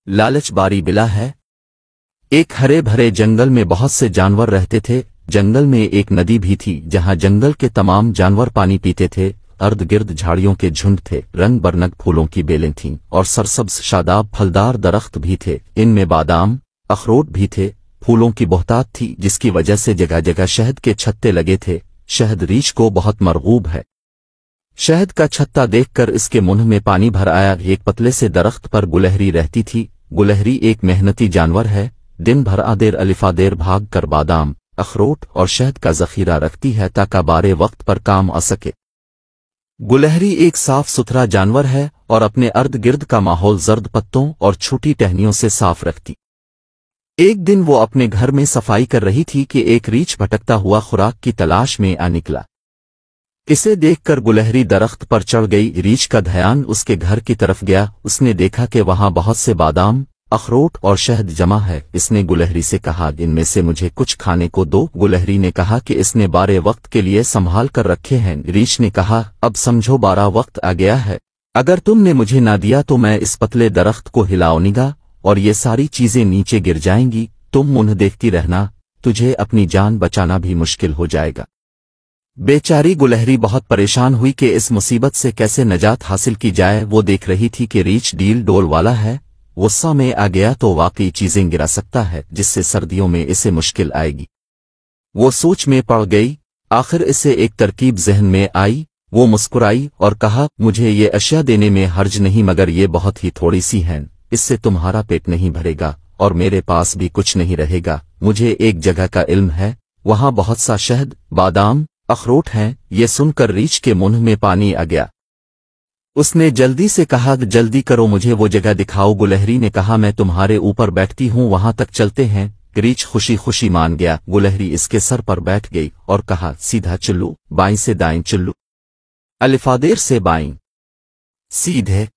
लालच बारी बिला है। एक हरे भरे जंगल में बहुत से जानवर रहते थे। जंगल में एक नदी भी थी जहां जंगल के तमाम जानवर पानी पीते थे। अर्द गिर्द झाड़ियों के झुंड थे, रंग बरंग फूलों की बेलें थीं और सरसब्ज शादाब फलदार दरख्त भी थे। इनमें बादाम अखरोट भी थे। फूलों की बहुतात थी जिसकी वजह से जगह जगह शहद के छत्ते लगे थे। शहद रीछ को बहुत मरगूब है। शहद का छत्ता देखकर इसके मुंह में पानी भर आया। एक पतले से दरख्त पर गुलहरी रहती थी। गुलहरी एक मेहनती जानवर है। दिन भर आदेर अलिफादेर भाग कर बादाम अखरोट और शहद का जखीरा रखती है ताकि बारे वक्त पर काम आ सके। गुलहरी एक साफ सुथरा जानवर है और अपने अर्द गिर्द का माहौल जर्द पत्तों और छोटी टहनियों से साफ रखती। एक दिन वो अपने घर में सफाई कर रही थी कि एक रीछ भटकता हुआ खुराक की तलाश में आ निकला। इसे देखकर गुलहरी दरख्त पर चढ़ गई। रीछ का ध्यान उसके घर की तरफ गया। उसने देखा कि वहां बहुत से बादाम अखरोट और शहद जमा है। इसने गुलहरी से कहा, इनमें से मुझे कुछ खाने को दो। गुलहरी ने कहा कि इसने बारे वक्त के लिए संभाल कर रखे हैं। रीछ ने कहा, अब समझो बारह वक्त आ गया है। अगर तुमने मुझे ना दिया तो मैं इस पतले दरख्त को हिलाऊंगा और ये सारी चीजें नीचे गिर जाएंगी। तुम मुंह देखती रहना, तुझे अपनी जान बचाना भी मुश्किल हो जाएगा। बेचारी गुलहरी बहुत परेशान हुई कि इस मुसीबत से कैसे नजात हासिल की जाए। वो देख रही थी कि रीछ डील डोल वाला है। गुस्सा में आ गया तो वाकई चीजें गिरा सकता है जिससे सर्दियों में इसे मुश्किल आएगी। वो सोच में पड़ गई। आखिर इसे एक तरकीब जहन में आई। वो मुस्कुराई और कहा, मुझे ये अशिया देने में हर्ज नहीं, मगर ये बहुत ही थोड़ी सी हैं। इससे तुम्हारा पेट नहीं भरेगा और मेरे पास भी कुछ नहीं रहेगा। मुझे एक जगह का इल्म है, वहां बहुत सा शहद बादाम अखरोट हैं। ये सुनकर रीछ के मुंह में पानी आ गया। उसने जल्दी से कहा, जल्दी करो, मुझे वो जगह दिखाओ। गुलहरी ने कहा, मैं तुम्हारे ऊपर बैठती हूँ, वहां तक चलते हैं। रीछ खुशी खुशी मान गया। गुलहरी इसके सर पर बैठ गई और कहा, सीधा चुल्लू, बाईं से दाएं चुल्लू, अलिफादेर से बाईं, सीधे,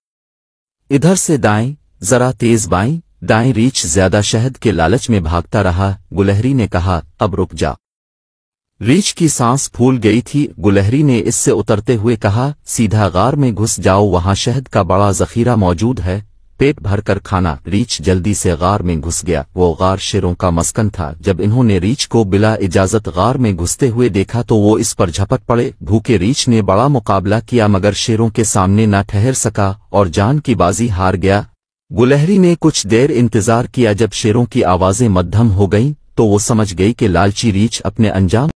इधर से दाएं, जरा तेज बाईं दाएं। रीछ ज्यादा शहद के लालच में भागता रहा। गुलहरी ने कहा, अब रुक जा। रीछ की सांस फूल गई थी। गुलहरी ने इससे उतरते हुए कहा, सीधा गार में घुस जाओ, वहां शहद का बड़ा जखीरा मौजूद है, पेट भर कर खाना। रीछ जल्दी से गार में घुस गया। वो गार शेरों का मस्कन था। जब इन्होंने रीछ को बिला इजाजत गार में घुसते हुए देखा तो वो इस पर झपट पड़े। भूखे रीछ ने बड़ा मुकाबला किया मगर शेरों के सामने न ठहर सका और जान की बाजी हार गया। गुलहरी ने कुछ देर इंतजार किया। जब शेरों की आवाजें मध्यम हो गईं तो वो समझ गई कि लालची रीछ अपने अंजाम